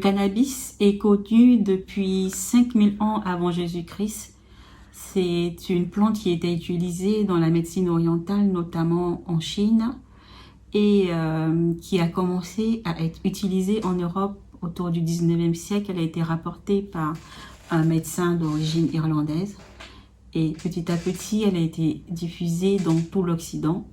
cannabis est connu depuis 5000 ans avant Jésus-Christ. C'est une plante qui était utilisée dans la médecine orientale, notamment en Chine, et qui a commencé à être utilisée en Europe autour du 19e siècle. Elle a été rapportée par un médecin d'origine irlandaise. Et petit à petit, elle a été diffusée dans tout l'Occident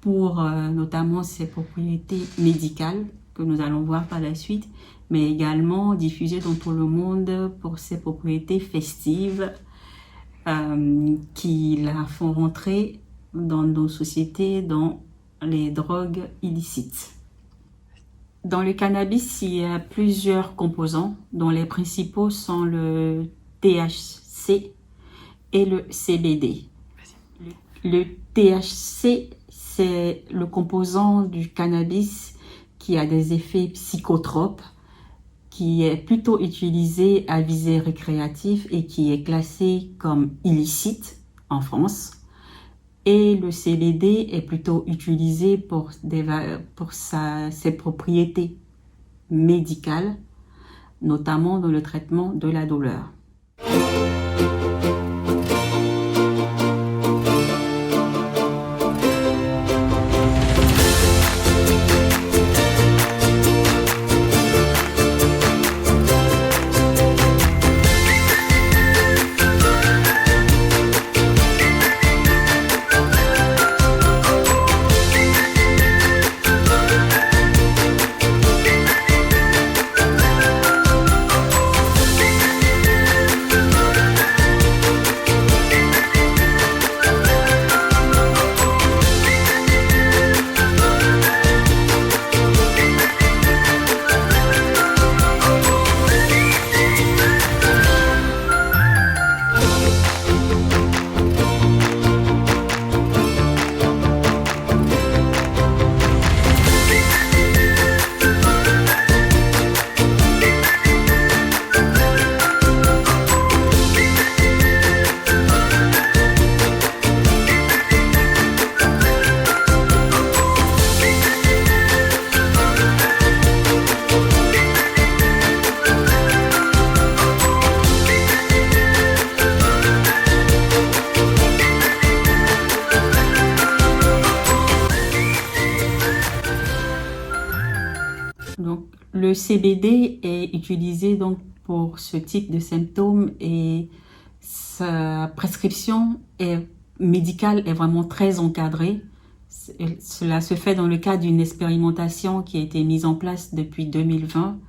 pour notamment ses propriétés médicales, que nous allons voir par la suite, mais également diffusée dans tout le monde pour ses propriétés festives qui la font rentrer dans nos sociétés dans les drogues illicites. Dans le cannabis, il y a plusieurs composants, dont les principaux sont le THC et le CBD. Le THC, c'est le composant du cannabis qui a des effets psychotropes, qui est plutôt utilisé à visée récréative et qui est classé comme illicite en France. Et le CBD est plutôt utilisé pour ses propriétés médicales, notamment dans le traitement de la douleur. Donc, le CBD est utilisé donc pour ce type de symptômes et sa prescription médicale est vraiment très encadrée. Cela se fait dans le cadre d'une expérimentation qui a été mise en place depuis 2020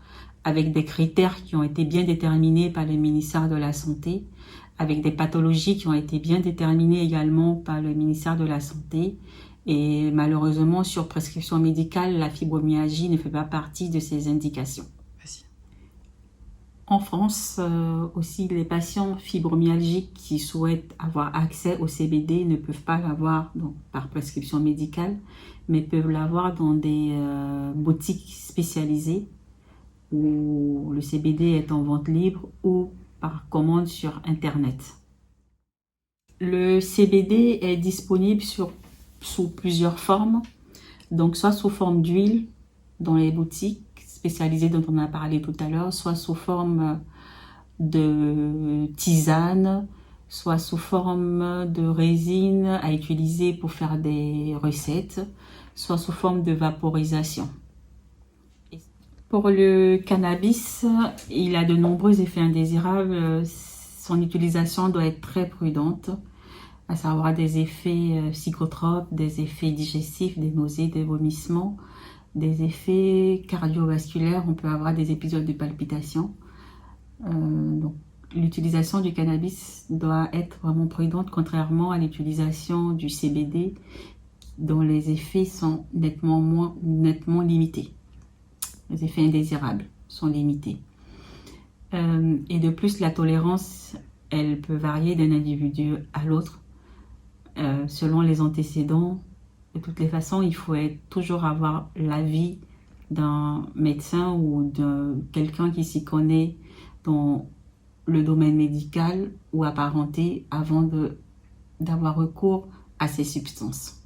avec des critères qui ont été bien déterminés par le ministère de la Santé, avec des pathologies qui ont été bien déterminées également par le ministère de la Santé. Et malheureusement, sur prescription médicale, la fibromyalgie ne fait pas partie de ces indications. Merci. En France, aussi, les patients fibromyalgiques qui souhaitent avoir accès au CBD ne peuvent pas l'avoir par prescription médicale, mais peuvent l'avoir dans des boutiques spécialisées où le CBD est en vente libre ou par commande sur Internet. Le CBD est disponible sous plusieurs formes, donc soit sous forme d'huile dans les boutiques spécialisées dont on a parlé tout à l'heure, soit sous forme de tisane, soit sous forme de résine à utiliser pour faire des recettes, soit sous forme de vaporisation. Pour le cannabis, il a de nombreux effets indésirables. Son utilisation doit être très prudente, à savoir des effets psychotropes, des effets digestifs, des nausées, des vomissements, des effets cardiovasculaires. On peut avoir des épisodes de palpitations. Donc, l'utilisation du cannabis doit être vraiment prudente, contrairement à l'utilisation du CBD, dont les effets sont nettement limités. Les effets indésirables sont limités. Et de plus, la tolérance, elle peut varier d'un individu à l'autre. Selon les antécédents, de toutes les façons, il faut toujours avoir l'avis d'un médecin ou de quelqu'un qui s'y connaît dans le domaine médical ou apparenté avant d'avoir recours à ces substances.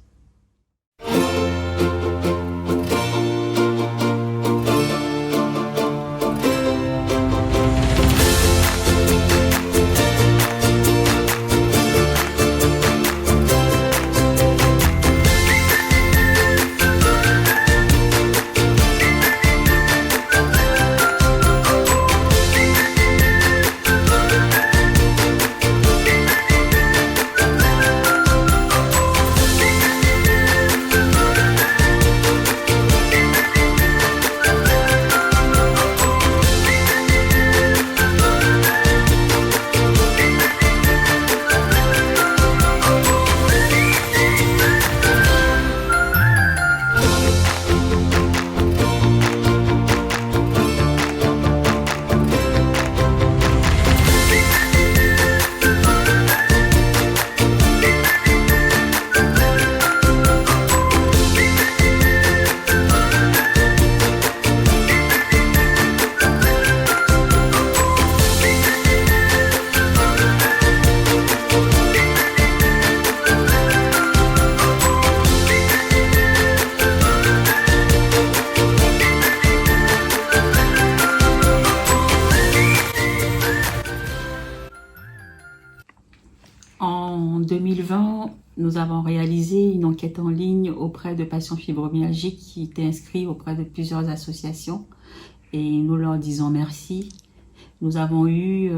En 2020, nous avons réalisé une enquête en ligne auprès de patients fibromyalgiques qui étaient inscrits auprès de plusieurs associations et nous leur disons merci. Nous avons eu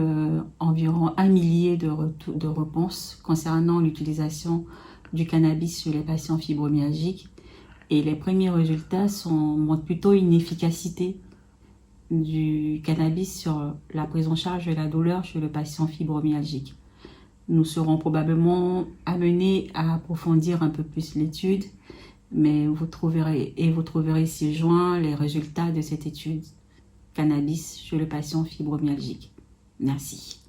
environ 1 millier de réponses concernant l'utilisation du cannabis chez les patients fibromyalgiques et les premiers résultats montrent plutôt une efficacité du cannabis sur la prise en charge de la douleur chez le patient fibromyalgique. Nous serons probablement amenés à approfondir un peu plus l'étude, mais vous trouverez ci-joint les résultats de cette étude cannabis chez le patient fibromyalgique. Merci.